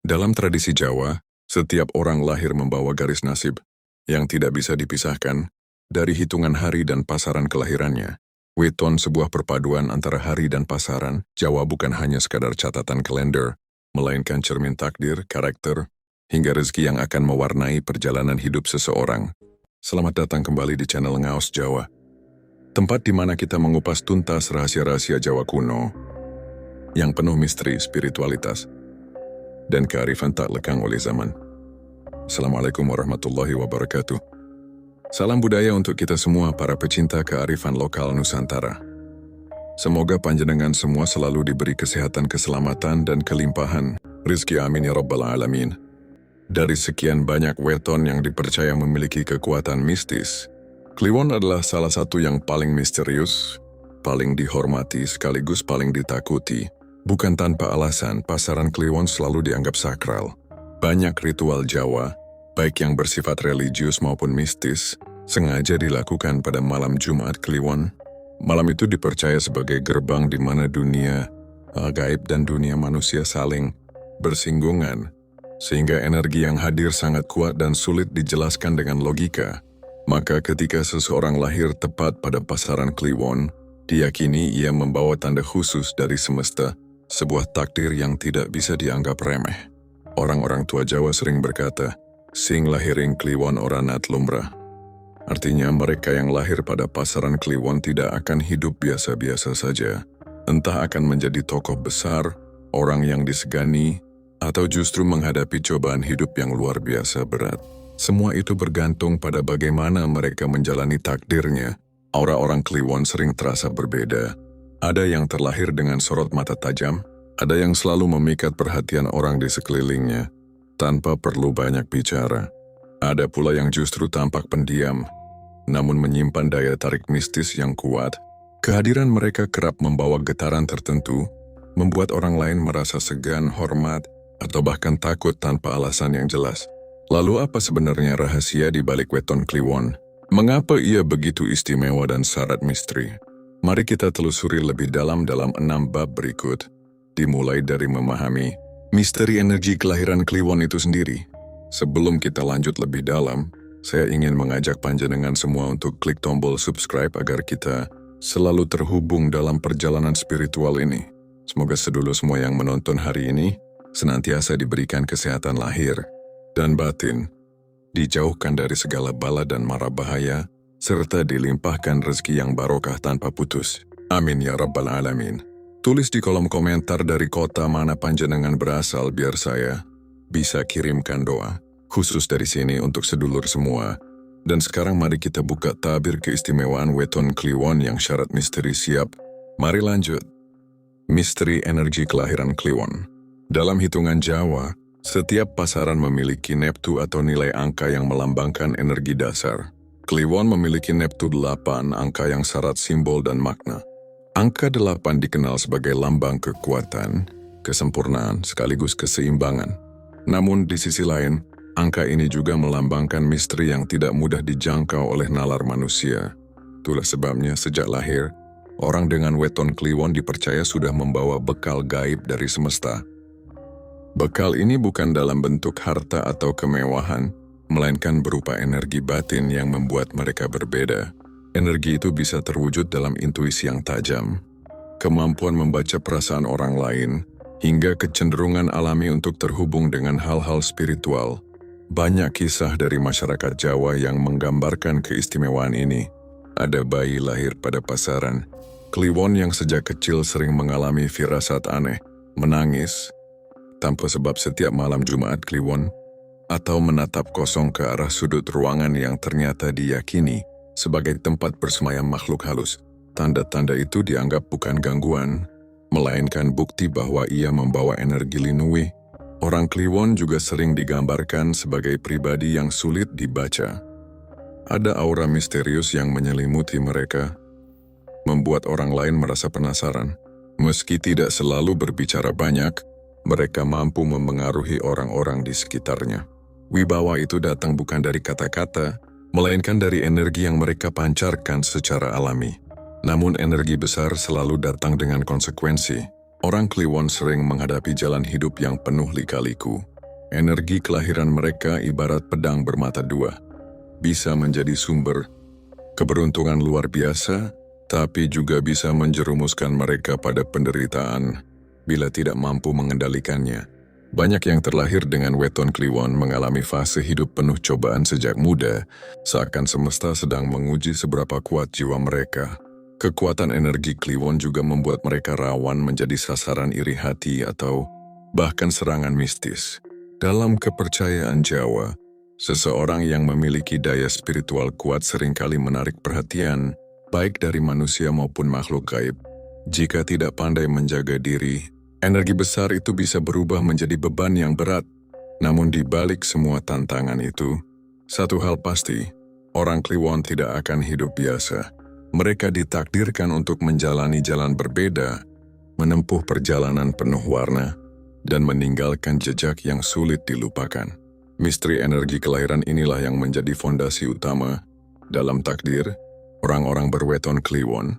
Dalam tradisi Jawa, setiap orang lahir membawa garis nasib yang tidak bisa dipisahkan dari hitungan hari dan pasaran kelahirannya. Weton sebuah perpaduan antara hari dan pasaran, Jawa bukan hanya sekadar catatan kalender, melainkan cermin takdir, karakter, hingga rezeki yang akan mewarnai perjalanan hidup seseorang. Selamat datang kembali di channel Ngaos Jawa, tempat di mana kita mengupas tuntas rahasia-rahasia Jawa kuno yang penuh misteri, spiritualitas, dan kearifan tak lekang oleh zaman. Assalamualaikum warahmatullahi wabarakatuh. Salam budaya untuk kita semua para pecinta kearifan lokal Nusantara. Semoga panjenengan semua selalu diberi kesehatan, keselamatan, dan kelimpahan rizki, amin ya rabbal alamin. Dari sekian banyak weton yang dipercaya memiliki kekuatan mistis, Kliwon adalah salah satu yang paling misterius, paling dihormati sekaligus paling ditakuti. Bukan tanpa alasan, pasaran Kliwon selalu dianggap sakral. Banyak ritual Jawa, baik yang bersifat religius maupun mistis, sengaja dilakukan pada malam Jumat Kliwon. Malam itu dipercaya sebagai gerbang di mana dunia gaib dan dunia manusia saling bersinggungan, sehingga energi yang hadir sangat kuat dan sulit dijelaskan dengan logika. Maka ketika seseorang lahir tepat pada pasaran Kliwon, diyakini ia membawa tanda khusus dari semesta, sebuah takdir yang tidak bisa dianggap remeh. Orang-orang tua Jawa sering berkata, "Sing lahiring Kliwon ora nat lumrah." Artinya mereka yang lahir pada pasaran Kliwon tidak akan hidup biasa-biasa saja. Entah akan menjadi tokoh besar, orang yang disegani, atau justru menghadapi cobaan hidup yang luar biasa berat. Semua itu bergantung pada bagaimana mereka menjalani takdirnya. Aura orang Kliwon sering terasa berbeda. Ada yang terlahir dengan sorot mata tajam, ada yang selalu memikat perhatian orang di sekelilingnya, tanpa perlu banyak bicara. Ada pula yang justru tampak pendiam, namun menyimpan daya tarik mistis yang kuat. Kehadiran mereka kerap membawa getaran tertentu, membuat orang lain merasa segan, hormat, atau bahkan takut tanpa alasan yang jelas. Lalu apa sebenarnya rahasia di balik weton Kliwon? Mengapa ia begitu istimewa dan syarat misteri? Mari kita telusuri lebih dalam 6 bab berikut, dimulai dari memahami misteri energi kelahiran Kliwon itu sendiri. Sebelum kita lanjut lebih dalam, saya ingin mengajak panjenengan semua untuk klik tombol subscribe agar kita selalu terhubung dalam perjalanan spiritual ini. Semoga sedulur semua yang menonton hari ini senantiasa diberikan kesehatan lahir dan batin, dijauhkan dari segala bala dan mara bahaya, serta dilimpahkan rezeki yang barokah tanpa putus. Amin ya rabbal alamin. Tulis di kolom komentar dari kota mana panjenengan berasal biar saya bisa kirimkan doa khusus dari sini untuk sedulur semua. Dan sekarang mari kita buka tabir keistimewaan weton Kliwon yang syarat misteri siap. Mari lanjut. Misteri energi kelahiran Kliwon. Dalam hitungan Jawa, setiap pasaran memiliki neptu atau nilai angka yang melambangkan energi dasar. Kliwon memiliki neptu 8, angka yang syarat simbol dan makna. Angka 8 dikenal sebagai lambang kekuatan, kesempurnaan, sekaligus keseimbangan. Namun di sisi lain, angka ini juga melambangkan misteri yang tidak mudah dijangkau oleh nalar manusia. Itulah sebabnya sejak lahir, orang dengan weton Kliwon dipercaya sudah membawa bekal gaib dari semesta. Bekal ini bukan dalam bentuk harta atau kemewahan, melainkan berupa energi batin yang membuat mereka berbeda. Energi itu bisa terwujud dalam intuisi yang tajam, kemampuan membaca perasaan orang lain, hingga kecenderungan alami untuk terhubung dengan hal-hal spiritual. Banyak kisah dari masyarakat Jawa yang menggambarkan keistimewaan ini. Ada bayi lahir pada pasaran Kliwon yang sejak kecil sering mengalami firasat aneh, menangis tanpa sebab setiap malam Jumat Kliwon, atau menatap kosong ke arah sudut ruangan yang ternyata diyakini sebagai tempat bersemayam makhluk halus. Tanda-tanda itu dianggap bukan gangguan, melainkan bukti bahwa ia membawa energi linui. Orang Kliwon juga sering digambarkan sebagai pribadi yang sulit dibaca. Ada aura misterius yang menyelimuti mereka, membuat orang lain merasa penasaran. Meski tidak selalu berbicara banyak, mereka mampu memengaruhi orang-orang di sekitarnya. Wibawa itu datang bukan dari kata-kata, melainkan dari energi yang mereka pancarkan secara alami. Namun energi besar selalu datang dengan konsekuensi. Orang Kliwon sering menghadapi jalan hidup yang penuh lika-liku. Energi kelahiran mereka ibarat pedang bermata dua. Bisa menjadi sumber keberuntungan luar biasa, tapi juga bisa menjerumuskan mereka pada penderitaan bila tidak mampu mengendalikannya. Banyak yang terlahir dengan weton Kliwon mengalami fase hidup penuh cobaan sejak muda, seakan semesta sedang menguji seberapa kuat jiwa mereka. Kekuatan energi Kliwon juga membuat mereka rawan menjadi sasaran iri hati atau bahkan serangan mistis. Dalam kepercayaan Jawa, seseorang yang memiliki daya spiritual kuat seringkali menarik perhatian, baik dari manusia maupun makhluk gaib. Jika tidak pandai menjaga diri, energi besar itu bisa berubah menjadi beban yang berat. Namun di balik semua tantangan itu, satu hal pasti, orang Kliwon tidak akan hidup biasa. Mereka ditakdirkan untuk menjalani jalan berbeda, menempuh perjalanan penuh warna, dan meninggalkan jejak yang sulit dilupakan. Misteri energi kelahiran inilah yang menjadi fondasi utama dalam takdir orang-orang berweton Kliwon.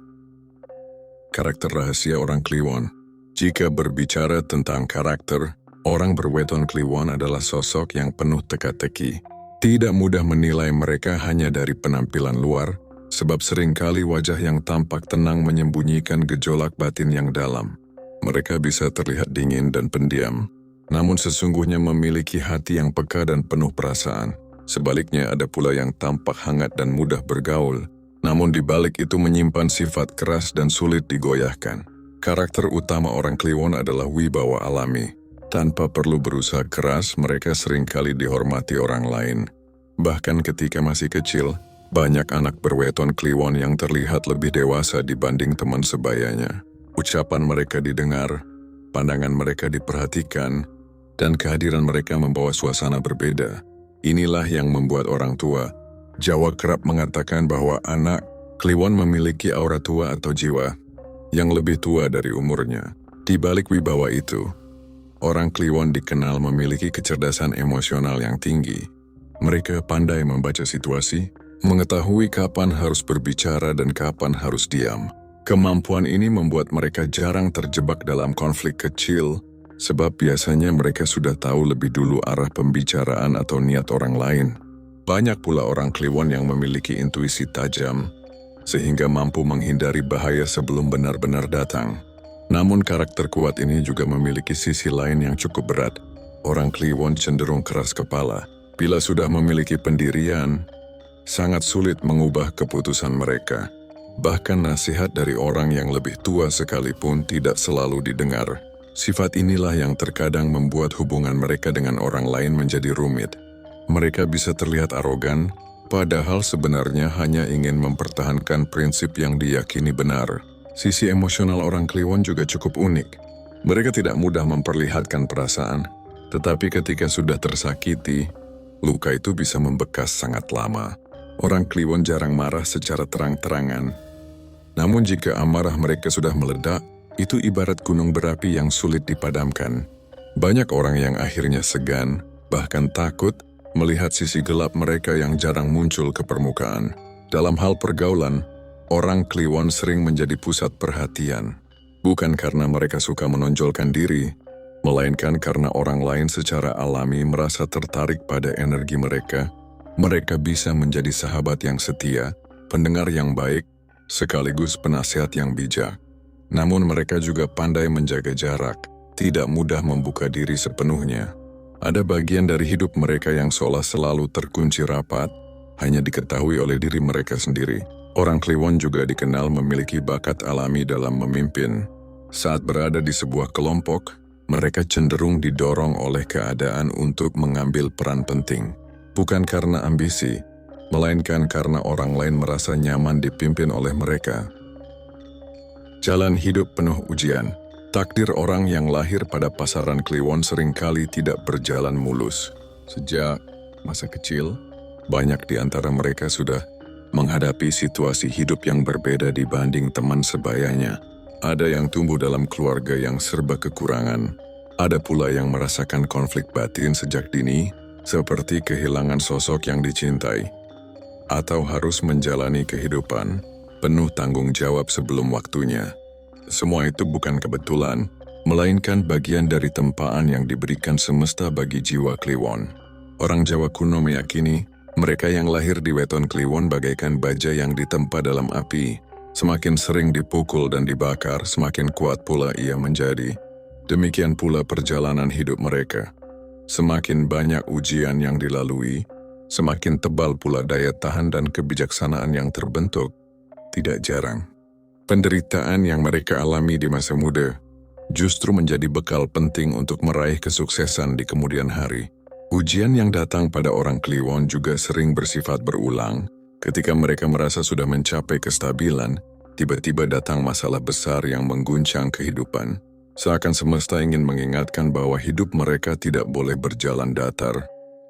Karakter rahasia orang Kliwon. Jika berbicara tentang karakter, orang berweton Kliwon adalah sosok yang penuh teka-teki. Tidak mudah menilai mereka hanya dari penampilan luar, sebab seringkali wajah yang tampak tenang menyembunyikan gejolak batin yang dalam. Mereka bisa terlihat dingin dan pendiam, namun sesungguhnya memiliki hati yang peka dan penuh perasaan. Sebaliknya ada pula yang tampak hangat dan mudah bergaul, namun di balik itu menyimpan sifat keras dan sulit digoyahkan. Karakter utama orang Kliwon adalah wibawa alami. Tanpa perlu berusaha keras, mereka seringkali dihormati orang lain. Bahkan ketika masih kecil, banyak anak berweton Kliwon yang terlihat lebih dewasa dibanding teman sebayanya. Ucapan mereka didengar, pandangan mereka diperhatikan, dan kehadiran mereka membawa suasana berbeda. Inilah yang membuat orang tua Jawa kerap mengatakan bahwa anak Kliwon memiliki aura tua atau jiwa yang lebih tua dari umurnya. Di balik wibawa itu, orang Kliwon dikenal memiliki kecerdasan emosional yang tinggi. Mereka pandai membaca situasi, mengetahui kapan harus berbicara dan kapan harus diam. Kemampuan ini membuat mereka jarang terjebak dalam konflik kecil, sebab biasanya mereka sudah tahu lebih dulu arah pembicaraan atau niat orang lain. Banyak pula orang Kliwon yang memiliki intuisi tajam, sehingga mampu menghindari bahaya sebelum benar-benar datang. Namun karakter kuat ini juga memiliki sisi lain yang cukup berat. Orang Kliwon cenderung keras kepala. Bila sudah memiliki pendirian, sangat sulit mengubah keputusan mereka. Bahkan nasihat dari orang yang lebih tua sekalipun tidak selalu didengar. Sifat inilah yang terkadang membuat hubungan mereka dengan orang lain menjadi rumit. Mereka bisa terlihat arogan, padahal sebenarnya hanya ingin mempertahankan prinsip yang diyakini benar. Sisi emosional orang Kliwon juga cukup unik. Mereka tidak mudah memperlihatkan perasaan, tetapi ketika sudah tersakiti, luka itu bisa membekas sangat lama. Orang Kliwon jarang marah secara terang-terangan. Namun jika amarah mereka sudah meledak, itu ibarat gunung berapi yang sulit dipadamkan. Banyak orang yang akhirnya segan, bahkan takut, melihat sisi gelap mereka yang jarang muncul ke permukaan. Dalam hal pergaulan, orang Kliwon sering menjadi pusat perhatian. Bukan karena mereka suka menonjolkan diri, melainkan karena orang lain secara alami merasa tertarik pada energi mereka. Mereka bisa menjadi sahabat yang setia, pendengar yang baik, sekaligus penasihat yang bijak. Namun mereka juga pandai menjaga jarak, tidak mudah membuka diri sepenuhnya. Ada bagian dari hidup mereka yang seolah selalu terkunci rapat, hanya diketahui oleh diri mereka sendiri. Orang Kliwon juga dikenal memiliki bakat alami dalam memimpin. Saat berada di sebuah kelompok, mereka cenderung didorong oleh keadaan untuk mengambil peran penting. Bukan karena ambisi, melainkan karena orang lain merasa nyaman dipimpin oleh mereka. Jalan hidup penuh ujian. Takdir orang yang lahir pada pasaran Kliwon seringkali tidak berjalan mulus. Sejak masa kecil, banyak di antara mereka sudah menghadapi situasi hidup yang berbeda dibanding teman sebayanya. Ada yang tumbuh dalam keluarga yang serba kekurangan. Ada pula yang merasakan konflik batin sejak dini, seperti kehilangan sosok yang dicintai, atau harus menjalani kehidupan penuh tanggung jawab sebelum waktunya. Semua itu bukan kebetulan, melainkan bagian dari tempaan yang diberikan semesta bagi jiwa Kliwon. Orang Jawa kuno meyakini, mereka yang lahir di weton Kliwon bagaikan baja yang ditempa dalam api. Semakin sering dipukul dan dibakar, semakin kuat pula ia menjadi. Demikian pula perjalanan hidup mereka. Semakin banyak ujian yang dilalui, semakin tebal pula daya tahan dan kebijaksanaan yang terbentuk. Tidak jarang, penderitaan yang mereka alami di masa muda justru menjadi bekal penting untuk meraih kesuksesan di kemudian hari. Ujian yang datang pada orang Kliwon juga sering bersifat berulang. Ketika mereka merasa sudah mencapai kestabilan, tiba-tiba datang masalah besar yang mengguncang kehidupan. Seakan semesta ingin mengingatkan bahwa hidup mereka tidak boleh berjalan datar.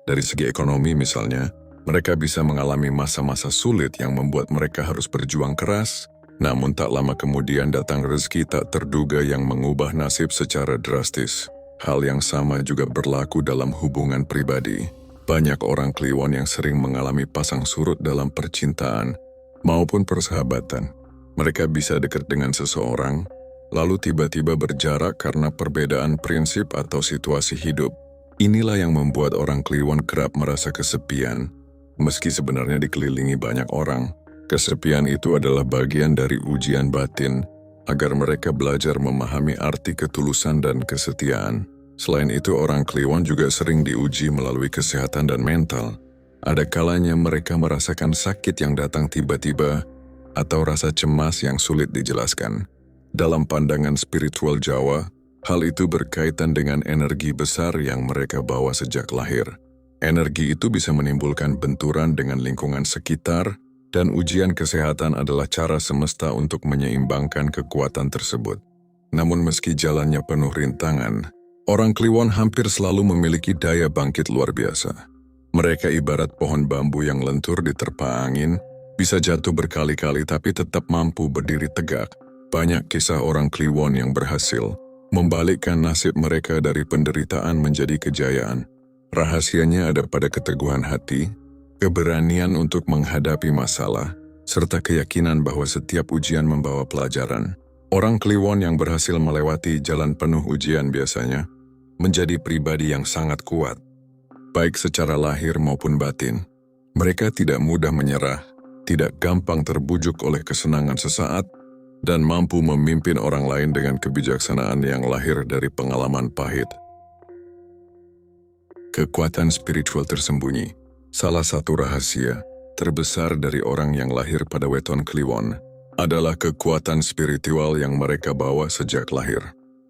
Dari segi ekonomi misalnya, mereka bisa mengalami masa-masa sulit yang membuat mereka harus berjuang keras. Namun tak lama kemudian datang rezeki tak terduga yang mengubah nasib secara drastis. Hal yang sama juga berlaku dalam hubungan pribadi. Banyak orang Kliwon yang sering mengalami pasang surut dalam percintaan maupun persahabatan. Mereka bisa dekat dengan seseorang, lalu tiba-tiba berjarak karena perbedaan prinsip atau situasi hidup. Inilah yang membuat orang Kliwon kerap merasa kesepian, meski sebenarnya dikelilingi banyak orang. Kesepian itu adalah bagian dari ujian batin, agar mereka belajar memahami arti ketulusan dan kesetiaan. Selain itu, orang Kliwon juga sering diuji melalui kesehatan dan mental. Ada kalanya mereka merasakan sakit yang datang tiba-tiba, atau rasa cemas yang sulit dijelaskan. Dalam pandangan spiritual Jawa, hal itu berkaitan dengan energi besar yang mereka bawa sejak lahir. Energi itu bisa menimbulkan benturan dengan lingkungan sekitar, dan ujian kesehatan adalah cara semesta untuk menyeimbangkan kekuatan tersebut. Namun meski jalannya penuh rintangan, orang Kliwon hampir selalu memiliki daya bangkit luar biasa. Mereka ibarat pohon bambu yang lentur diterpa angin, bisa jatuh berkali-kali tapi tetap mampu berdiri tegak. Banyak kisah orang Kliwon yang berhasil membalikkan nasib mereka dari penderitaan menjadi kejayaan. Rahasianya ada pada keteguhan hati, keberanian untuk menghadapi masalah, serta keyakinan bahwa setiap ujian membawa pelajaran. Orang Kliwon yang berhasil melewati jalan penuh ujian biasanya menjadi pribadi yang sangat kuat, baik secara lahir maupun batin. Mereka tidak mudah menyerah, tidak gampang terbujuk oleh kesenangan sesaat, dan mampu memimpin orang lain dengan kebijaksanaan yang lahir dari pengalaman pahit. Kekuatan spiritual tersembunyi. Salah satu rahasia terbesar dari orang yang lahir pada weton Kliwon adalah kekuatan spiritual yang mereka bawa sejak lahir.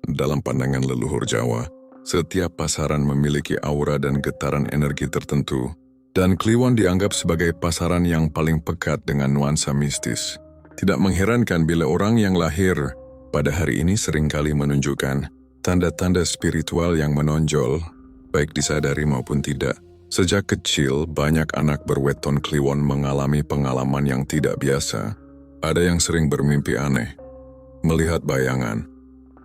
Dalam pandangan leluhur Jawa, setiap pasaran memiliki aura dan getaran energi tertentu, dan Kliwon dianggap sebagai pasaran yang paling pekat dengan nuansa mistis. Tidak mengherankan bila orang yang lahir pada hari ini seringkali menunjukkan tanda-tanda spiritual yang menonjol, baik disadari maupun tidak. Sejak kecil, banyak anak berweton Kliwon mengalami pengalaman yang tidak biasa. Ada yang sering bermimpi aneh, melihat bayangan,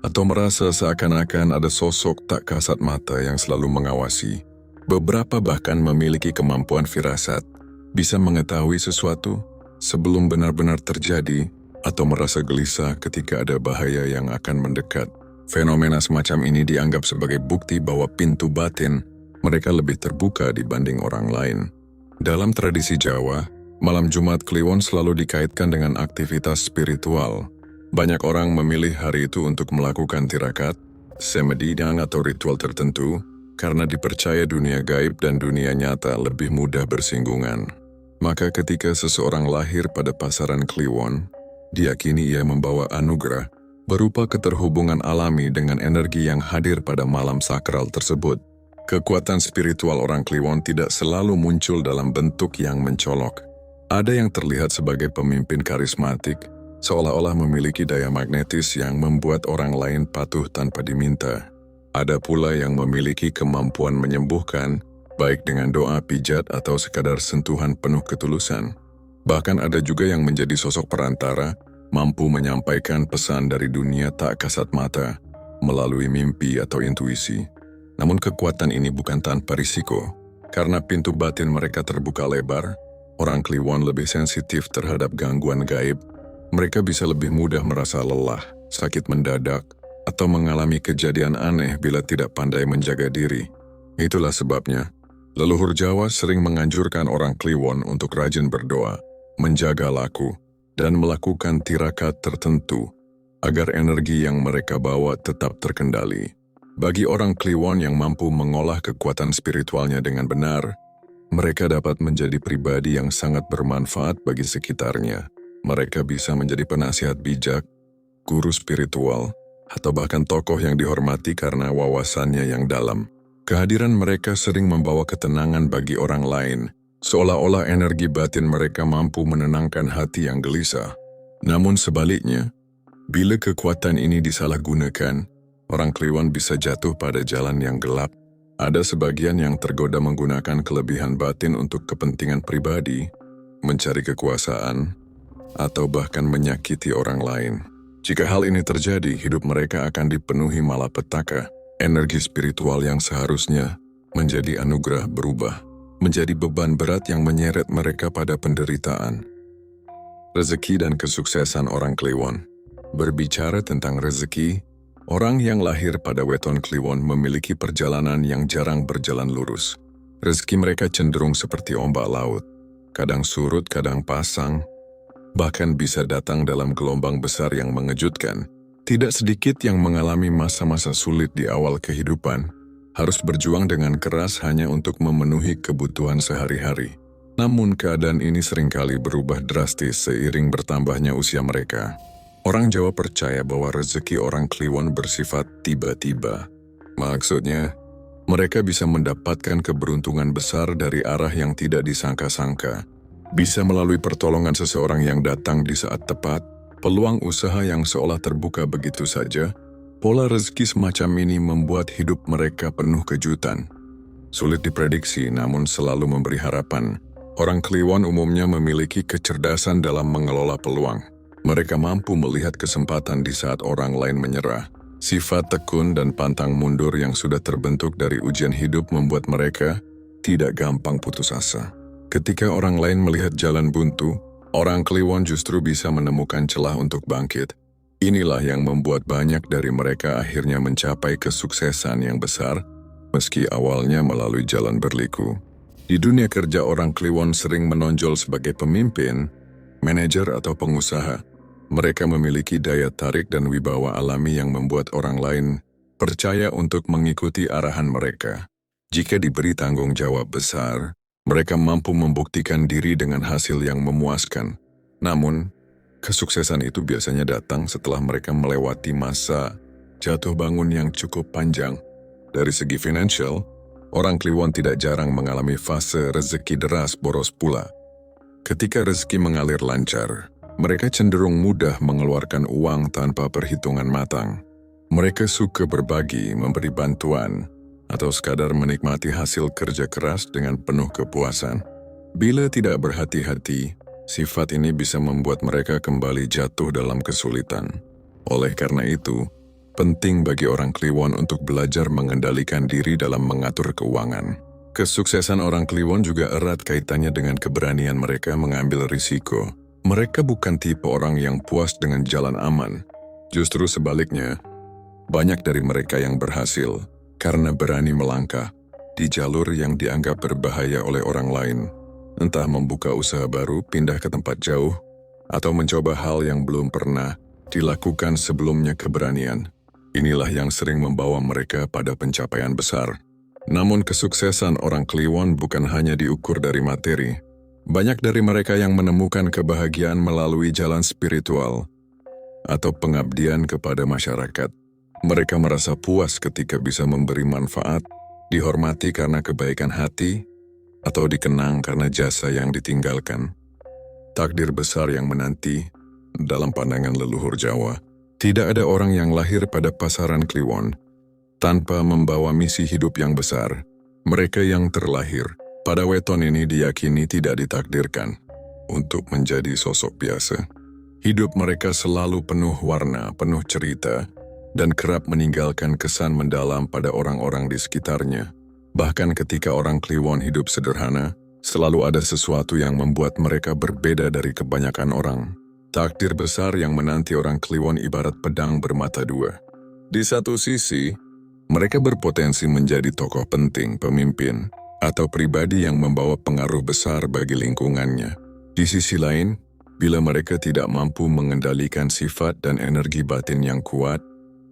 atau merasa seakan-akan ada sosok tak kasat mata yang selalu mengawasi. Beberapa bahkan memiliki kemampuan firasat, bisa mengetahui sesuatu sebelum benar-benar terjadi, atau merasa gelisah ketika ada bahaya yang akan mendekat. Fenomena semacam ini dianggap sebagai bukti bahwa pintu batin mereka lebih terbuka dibanding orang lain. Dalam tradisi Jawa, malam Jumat Kliwon selalu dikaitkan dengan aktivitas spiritual. Banyak orang memilih hari itu untuk melakukan tirakat, semedidang atau ritual tertentu, karena dipercaya dunia gaib dan dunia nyata lebih mudah bersinggungan. Maka ketika seseorang lahir pada pasaran Kliwon, diyakini ia membawa anugerah berupa keterhubungan alami dengan energi yang hadir pada malam sakral tersebut. Kekuatan spiritual orang Kliwon tidak selalu muncul dalam bentuk yang mencolok. Ada yang terlihat sebagai pemimpin karismatik, seolah-olah memiliki daya magnetis yang membuat orang lain patuh tanpa diminta. Ada pula yang memiliki kemampuan menyembuhkan, baik dengan doa, pijat, atau sekadar sentuhan penuh ketulusan. Bahkan ada juga yang menjadi sosok perantara, mampu menyampaikan pesan dari dunia tak kasat mata, melalui mimpi atau intuisi. Namun kekuatan ini bukan tanpa risiko. Karena pintu batin mereka terbuka lebar, orang Kliwon lebih sensitif terhadap gangguan gaib Mereka bisa lebih mudah merasa lelah, sakit mendadak, atau mengalami kejadian aneh bila tidak pandai menjaga diri. Itulah sebabnya, leluhur Jawa sering menganjurkan orang Kliwon untuk rajin berdoa, menjaga laku, dan melakukan tirakat tertentu agar energi yang mereka bawa tetap terkendali. Bagi orang Kliwon yang mampu mengolah kekuatan spiritualnya dengan benar, mereka dapat menjadi pribadi yang sangat bermanfaat bagi sekitarnya. Mereka bisa menjadi penasihat bijak, guru spiritual, atau bahkan tokoh yang dihormati karena wawasannya yang dalam. Kehadiran mereka sering membawa ketenangan bagi orang lain, seolah-olah energi batin mereka mampu menenangkan hati yang gelisah. Namun sebaliknya, bila kekuatan ini disalahgunakan, orang Kliwon bisa jatuh pada jalan yang gelap. Ada sebagian yang tergoda menggunakan kelebihan batin untuk kepentingan pribadi, mencari kekuasaan, atau bahkan menyakiti orang lain. Jika hal ini terjadi, hidup mereka akan dipenuhi malapetaka. Energi spiritual yang seharusnya menjadi anugerah berubah menjadi beban berat yang menyeret mereka pada penderitaan. Rezeki dan kesuksesan orang Kliwon. Berbicara tentang rezeki, orang yang lahir pada weton Kliwon memiliki perjalanan yang jarang berjalan lurus. Rezeki mereka cenderung seperti ombak laut, kadang surut, kadang pasang, bahkan bisa datang dalam gelombang besar yang mengejutkan. Tidak sedikit yang mengalami masa-masa sulit di awal kehidupan, harus berjuang dengan keras hanya untuk memenuhi kebutuhan sehari-hari. Namun keadaan ini seringkali berubah drastis seiring bertambahnya usia mereka. Orang Jawa percaya bahwa rezeki orang Kliwon bersifat tiba-tiba. Maksudnya, mereka bisa mendapatkan keberuntungan besar dari arah yang tidak disangka-sangka. Bisa melalui pertolongan seseorang yang datang di saat tepat, peluang usaha yang seolah terbuka begitu saja. Pola rezeki semacam ini membuat hidup mereka penuh kejutan. Sulit diprediksi namun selalu memberi harapan. Orang Kliwon umumnya memiliki kecerdasan dalam mengelola peluang. Mereka mampu melihat kesempatan di saat orang lain menyerah. Sifat tekun dan pantang mundur yang sudah terbentuk dari ujian hidup membuat mereka tidak gampang putus asa. Ketika orang lain melihat jalan buntu, orang Kliwon justru bisa menemukan celah untuk bangkit. Inilah yang membuat banyak dari mereka akhirnya mencapai kesuksesan yang besar, meski awalnya melalui jalan berliku. Di dunia kerja, orang Kliwon sering menonjol sebagai pemimpin, manajer atau pengusaha. Mereka memiliki daya tarik dan wibawa alami yang membuat orang lain percaya untuk mengikuti arahan mereka. Jika diberi tanggung jawab besar, mereka mampu membuktikan diri dengan hasil yang memuaskan. Namun, kesuksesan itu biasanya datang setelah mereka melewati masa jatuh bangun yang cukup panjang. Dari segi finansial, orang Kliwon tidak jarang mengalami fase rezeki deras boros pula. Ketika rezeki mengalir lancar, mereka cenderung mudah mengeluarkan uang tanpa perhitungan matang. Mereka suka berbagi, memberi bantuan, atau sekadar menikmati hasil kerja keras dengan penuh kepuasan. Bila tidak berhati-hati, sifat ini bisa membuat mereka kembali jatuh dalam kesulitan. Oleh karena itu, penting bagi orang Kliwon untuk belajar mengendalikan diri dalam mengatur keuangan. Kesuksesan orang Kliwon juga erat kaitannya dengan keberanian mereka mengambil risiko. Mereka bukan tipe orang yang puas dengan jalan aman. Justru sebaliknya, banyak dari mereka yang berhasil karena berani melangkah di jalur yang dianggap berbahaya oleh orang lain. Entah membuka usaha baru, pindah ke tempat jauh, atau mencoba hal yang belum pernah dilakukan sebelumnya. Keberanian inilah yang sering membawa mereka pada pencapaian besar. Namun kesuksesan orang Kliwon bukan hanya diukur dari materi. Banyak dari mereka yang menemukan kebahagiaan melalui jalan spiritual atau pengabdian kepada masyarakat. Mereka merasa puas ketika bisa memberi manfaat, dihormati karena kebaikan hati, atau dikenang karena jasa yang ditinggalkan. Takdir besar yang menanti dalam pandangan leluhur Jawa. Tidak ada orang yang lahir pada pasaran Kliwon tanpa membawa misi hidup yang besar. Mereka yang terlahir pada weton ini diyakini tidak ditakdirkan untuk menjadi sosok biasa. Hidup mereka selalu penuh warna, penuh cerita, dan kerap meninggalkan kesan mendalam pada orang-orang di sekitarnya. Bahkan ketika orang Kliwon hidup sederhana, selalu ada sesuatu yang membuat mereka berbeda dari kebanyakan orang. Takdir besar yang menanti orang Kliwon ibarat pedang bermata dua. Di satu sisi, mereka berpotensi menjadi tokoh penting, pemimpin, atau pribadi yang membawa pengaruh besar bagi lingkungannya. Di sisi lain, bila mereka tidak mampu mengendalikan sifat dan energi batin yang kuat,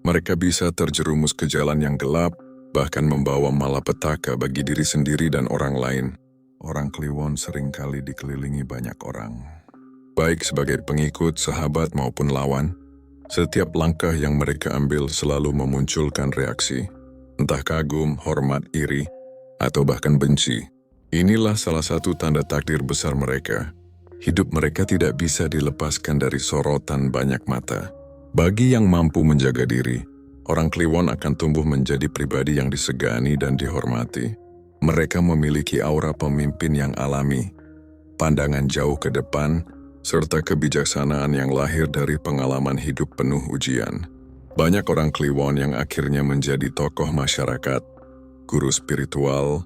mereka bisa terjerumus ke jalan yang gelap, bahkan membawa malapetaka bagi diri sendiri dan orang lain. Orang Kliwon seringkali dikelilingi banyak orang, baik sebagai pengikut, sahabat maupun lawan. Setiap langkah yang mereka ambil selalu memunculkan reaksi, entah kagum, hormat, iri, atau bahkan benci. Inilah salah satu tanda takdir besar mereka. Hidup mereka tidak bisa dilepaskan dari sorotan banyak mata. Bagi yang mampu menjaga diri, orang Kliwon akan tumbuh menjadi pribadi yang disegani dan dihormati. Mereka memiliki aura pemimpin yang alami, pandangan jauh ke depan, serta kebijaksanaan yang lahir dari pengalaman hidup penuh ujian. Banyak orang Kliwon yang akhirnya menjadi tokoh masyarakat, guru spiritual,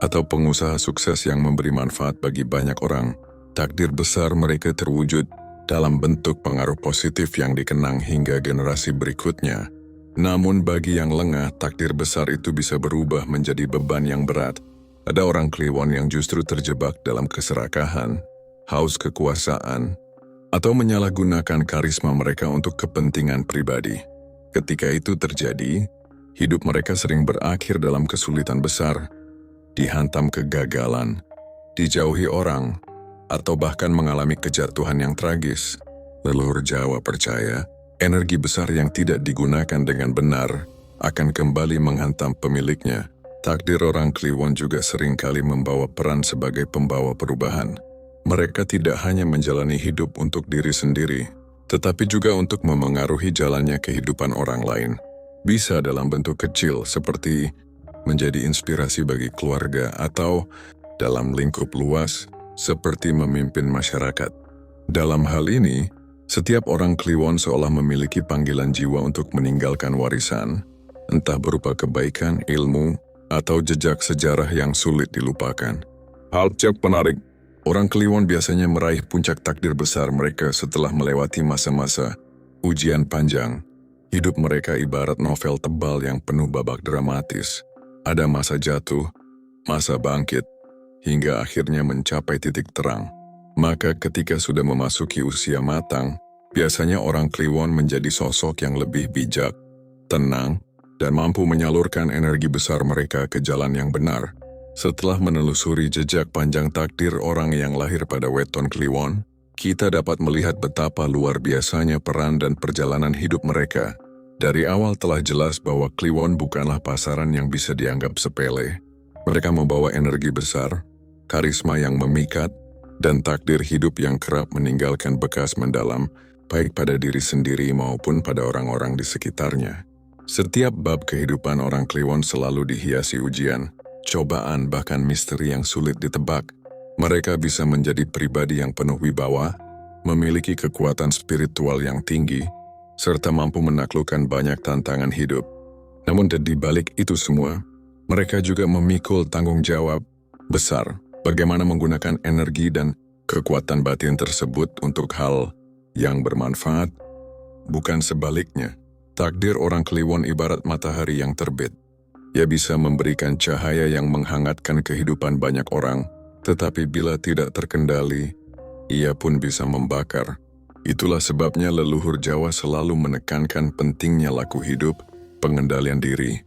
atau pengusaha sukses yang memberi manfaat bagi banyak orang. Takdir besar mereka terwujud dalam bentuk pengaruh positif yang dikenang hingga generasi berikutnya. Namun bagi yang lengah, takdir besar itu bisa berubah menjadi beban yang berat. Ada orang Kliwon yang justru terjebak dalam keserakahan, haus kekuasaan, atau menyalahgunakan karisma mereka untuk kepentingan pribadi. Ketika itu terjadi, hidup mereka sering berakhir dalam kesulitan besar, dihantam kegagalan, dijauhi orang, atau bahkan mengalami kejatuhan yang tragis. Leluhur Jawa percaya, energi besar yang tidak digunakan dengan benar akan kembali menghantam pemiliknya. Takdir orang Kliwon juga seringkali membawa peran sebagai pembawa perubahan. Mereka tidak hanya menjalani hidup untuk diri sendiri, tetapi juga untuk memengaruhi jalannya kehidupan orang lain. Bisa dalam bentuk kecil seperti menjadi inspirasi bagi keluarga atau dalam lingkup luas seperti memimpin masyarakat. Dalam hal ini, setiap orang Kliwon seolah memiliki panggilan jiwa untuk meninggalkan warisan, entah berupa kebaikan, ilmu, atau jejak sejarah yang sulit dilupakan. Hal yang menarik, orang Kliwon biasanya meraih puncak takdir besar mereka setelah melewati masa-masa ujian panjang. Hidup mereka ibarat novel tebal yang penuh babak dramatis. Ada masa jatuh, masa bangkit, hingga akhirnya mencapai titik terang. Maka ketika sudah memasuki usia matang, biasanya orang Kliwon menjadi sosok yang lebih bijak, tenang, dan mampu menyalurkan energi besar mereka ke jalan yang benar. Setelah menelusuri jejak panjang takdir orang yang lahir pada weton Kliwon, kita dapat melihat betapa luar biasanya peran dan perjalanan hidup mereka. Dari awal telah jelas bahwa Kliwon bukanlah pasaran yang bisa dianggap sepele. Mereka membawa energi besar, karisma yang memikat, dan takdir hidup yang kerap meninggalkan bekas mendalam, baik pada diri sendiri maupun pada orang-orang di sekitarnya. Setiap bab kehidupan orang Kliwon selalu dihiasi ujian, cobaan, bahkan misteri yang sulit ditebak. Mereka bisa menjadi pribadi yang penuh wibawa, memiliki kekuatan spiritual yang tinggi, serta mampu menaklukkan banyak tantangan hidup. Namun di balik itu semua, mereka juga memikul tanggung jawab besar bagaimana menggunakan energi dan kekuatan batin tersebut untuk hal yang bermanfaat, bukan sebaliknya. Takdir orang Kliwon ibarat matahari yang terbit. Ia bisa memberikan cahaya yang menghangatkan kehidupan banyak orang, tetapi bila tidak terkendali, ia pun bisa membakar. Itulah sebabnya leluhur Jawa selalu menekankan pentingnya laku hidup, pengendalian diri,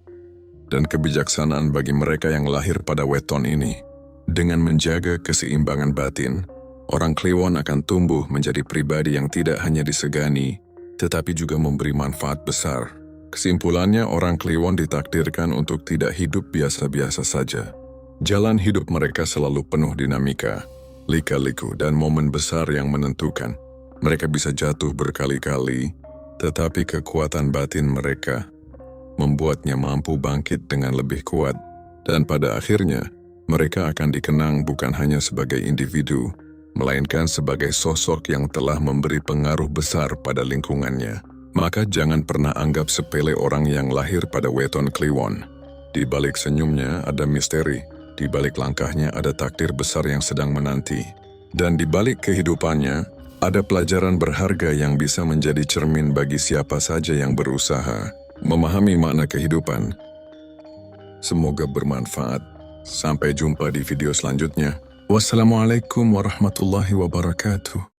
dan kebijaksanaan bagi mereka yang lahir pada weton ini. Dengan menjaga keseimbangan batin, orang Kliwon akan tumbuh menjadi pribadi yang tidak hanya disegani, tetapi juga memberi manfaat besar. Kesimpulannya, orang Kliwon ditakdirkan untuk tidak hidup biasa-biasa saja. Jalan hidup mereka selalu penuh dinamika, lika-liku, dan momen besar yang menentukan. Mereka bisa jatuh berkali-kali, tetapi kekuatan batin mereka membuatnya mampu bangkit dengan lebih kuat. Dan pada akhirnya, mereka akan dikenang bukan hanya sebagai individu, melainkan sebagai sosok yang telah memberi pengaruh besar pada lingkungannya. Maka jangan pernah anggap sepele orang yang lahir pada weton Kliwon. Di balik senyumnya ada misteri, di balik langkahnya ada takdir besar yang sedang menanti. Dan di balik kehidupannya Ada pelajaran berharga yang bisa menjadi cermin bagi siapa saja yang berusaha memahami makna kehidupan. Semoga bermanfaat. Sampai jumpa di video selanjutnya. Wassalamualaikum warahmatullahi wabarakatuh.